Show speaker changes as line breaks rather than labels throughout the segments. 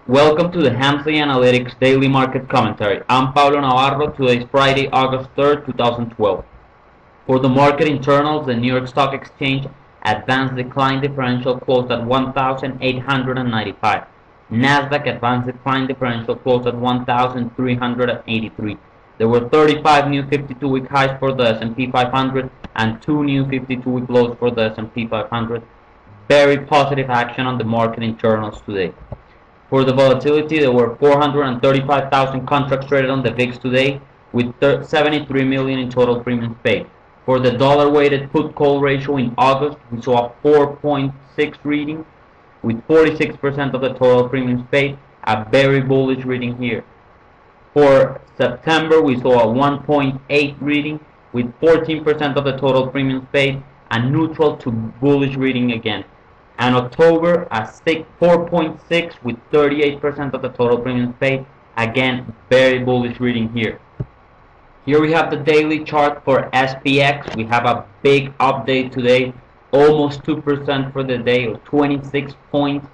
Welcome to the Hamsley Analytics Daily Market Commentary. I'm Pablo Navarro. Today is Friday, August 3rd, 2012. For the market internals, the New York Stock Exchange advanced decline differential closed at 1,895. Nasdaq advanced decline differential closed at 1,383. There were 35 new 52-week highs for the S&P 500 and 2 new 52-week lows for the S&P 500. Very positive action on the market internals today. For the volatility, there were 435,000 contracts traded on the VIX today, with 73 million in total premiums paid. For the dollar-weighted put-call ratio in August, we saw a 4.6 reading, with 46% of the total premiums paid, a very bullish reading here. For September, we saw a 1.8 reading, with 14% of the total premiums paid, a neutral to bullish reading again. And October, a 4.6 with 38% of the total premiums paid. Again, very bullish reading here. Here we have the daily chart for SPX. We have a big update today, almost 2% for the day, or 26 points,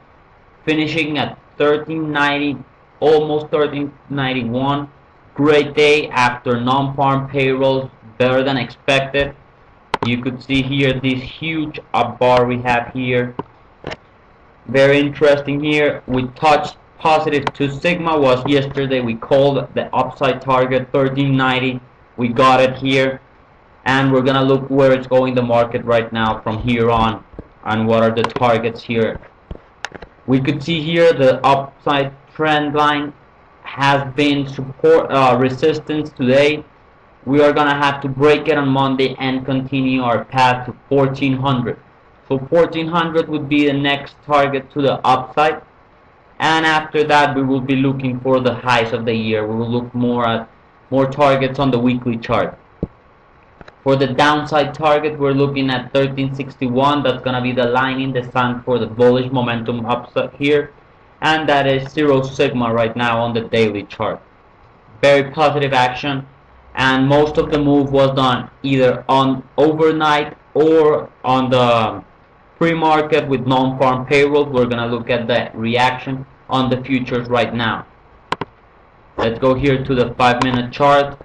finishing at 1390, almost 1391. Great day after non-farm payrolls, better than expected. You could see here this huge up bar we have here. Very interesting here. We touched positive 2 sigma. Was yesterday we called the upside target 1390. We got it here, and we're gonna look where it's going the market right now from here on, and what are the targets here. We could see here the upside trend line has been support resistance today. We are gonna have to break it on Monday and continue our path to 1400. So 1400 would be the next target to the upside, and after that we will be looking for the highs of the year. We will look more at more targets on the weekly chart. For the downside target, we're looking at 1361. That's gonna be the line in the sand for the bullish momentum upside here, and that is 0 sigma right now on the daily chart. Very positive action, and most of the move was done either on overnight or on the pre-market with non-farm payrolls. We're gonna look at the reaction on the futures right now. Let's go here to the 5-minute chart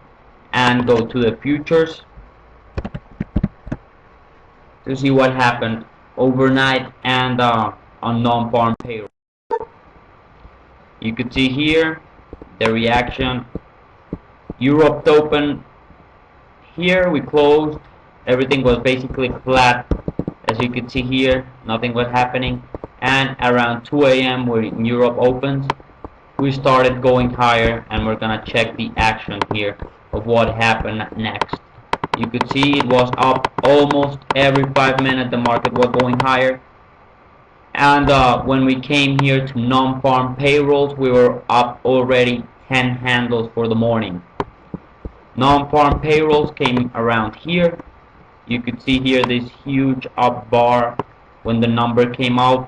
and go to the futures to see what happened overnight and on non-farm payroll. You could see here the reaction. Europe open here, we closed, everything was basically flat. As you can see here, nothing was happening, and around 2 a.m. when Europe opens, we started going higher, and we're gonna check the action here of what happened next. You could see it was up almost every 5 minutes. The market was going higher, and when we came here to non-farm payrolls, we were up already 10 handles for the morning. Non-farm payrolls came around here. You could see here this huge up bar. When the number came out,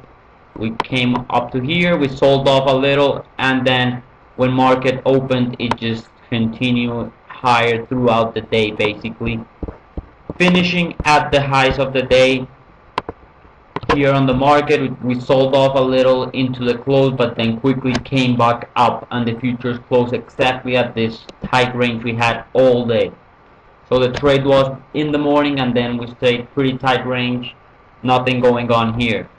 we came up to here, we sold off a little, and then when market opened, it just continued higher throughout the day, basically finishing at the highs of the day. Here on the market, we sold off a little into the close, but then quickly came back up, and the futures closed exactly at this tight range we had all day. So the trade was in the morning, and then we stayed pretty tight range, nothing going on here.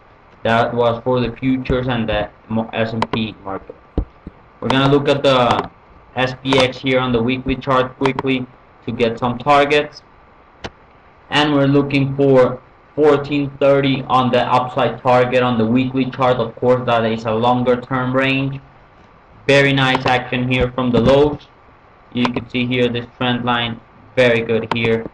That was for the futures and the S&P market. We're gonna look at the SPX here on the weekly chart quickly to get some targets, and we're looking for 1430 on the upside target on the weekly chart. Of course, that is a longer term range. Very nice action here from the lows. You can see here this trend line, very good here.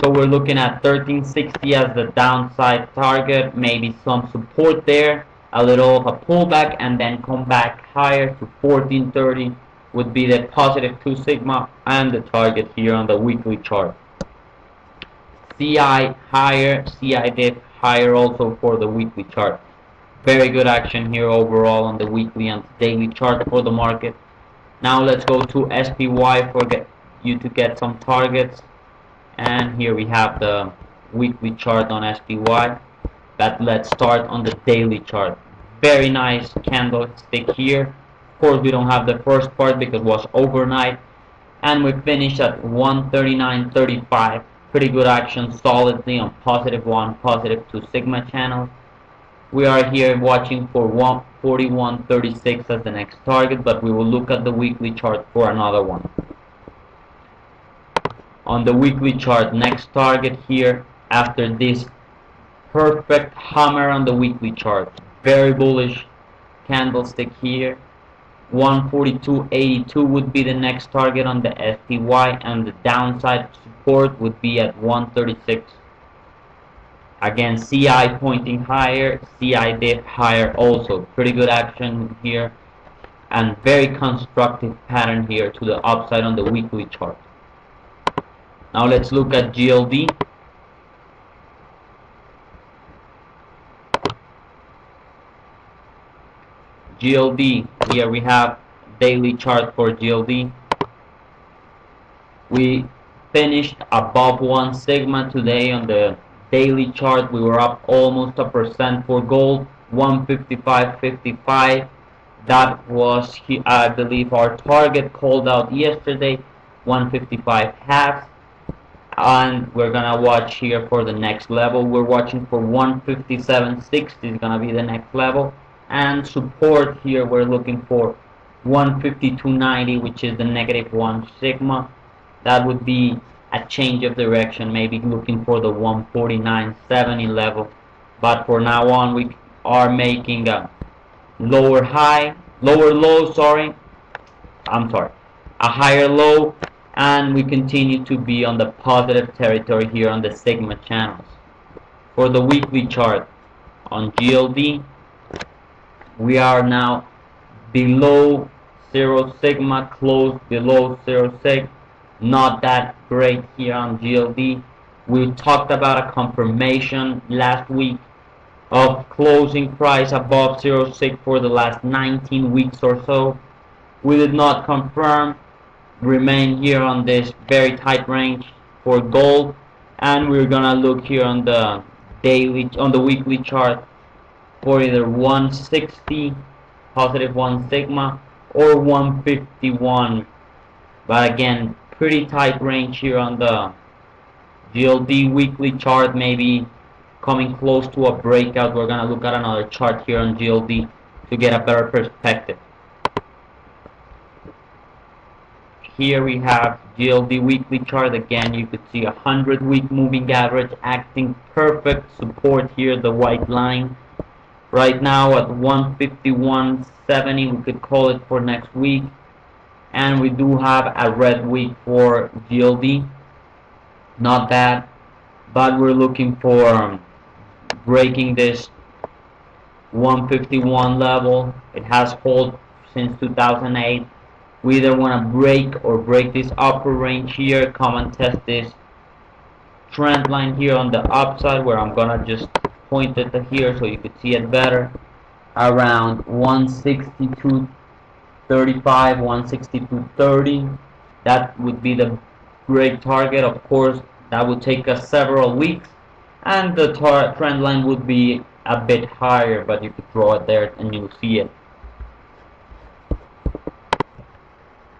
So we're looking at 1360 as the downside target, maybe some support there, a little of a pullback, and then come back higher to 1430 would be the positive 2 sigma and the target here on the weekly chart. CI higher, CI dip higher also for the weekly chart. Very good action here overall on the weekly and daily chart for the market. Now let's go to SPY for you to get some targets. And here we have the weekly chart on SPY. But let's start on the daily chart. very nice candlestick here. Of course, we don't have the first part because it was overnight, and we finished at 139.35. Pretty good action, solidly on positive 1, positive 2 sigma channels. We are here watching for 141.36 as the next target, but we will look at the weekly chart for another one. On the weekly chart, next target here after this perfect hammer on the weekly chart. Very bullish candlestick here. 142.82 would be the next target on the SPY, and the downside support would be at 136. Again, CI pointing higher, CI dip higher also. Pretty good action here, and very constructive pattern here to the upside on the weekly chart. Now let's look at GLD. GLD, here we have daily chart for GLD. We finished above 1 sigma today on the daily chart. We were up almost 1% for gold, 155.55. That was, I believe, our target called out yesterday, 155 halves. And we're gonna watch here for the next level. We're watching for 157.60 is gonna be the next level, and support here we're looking for 152.90, which is the negative 1 sigma. That would be a change of direction, maybe looking for the 149.70 level. But for now on, we are making a lower low, a higher low, and we continue to be on the positive territory here on the sigma channels. For the weekly chart on GLD, we are now below 0 sigma, close below 0 sig. Not that great here on GLD. We talked about a confirmation last week of closing price above 0 sig for the last 19 weeks or so. We did not confirm, remain here on this very tight range for gold, and we're gonna look here on the weekly chart for either 160 positive 1 sigma or 151. But again, pretty tight range here on the GLD weekly chart, maybe coming close to a breakout. We're gonna look at another chart here on GLD to get a better perspective. Here we have GLD weekly chart. Again, you could see 100-week moving average acting perfect support here, the white line. Right now at 151.70, we could call it for next week. And we do have a red week for GLD. Not bad, but we're looking for breaking this 151 level. It has held since 2008. We either want to break this upper range here, come and test this trend line here on the upside, where I'm gonna just point it to here so you could see it better, around 162.35, 162.30. That would be the great target. Of course, that would take us several weeks, and the trend line would be a bit higher, but you could draw it there and you'll see it.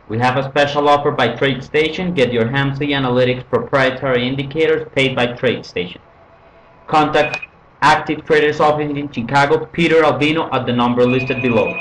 We have a special offer by TradeStation. Get your Hamsley Analytics proprietary indicators paid by TradeStation. Contact Active Traders Office in Chicago, Peter Albino, at the number listed below.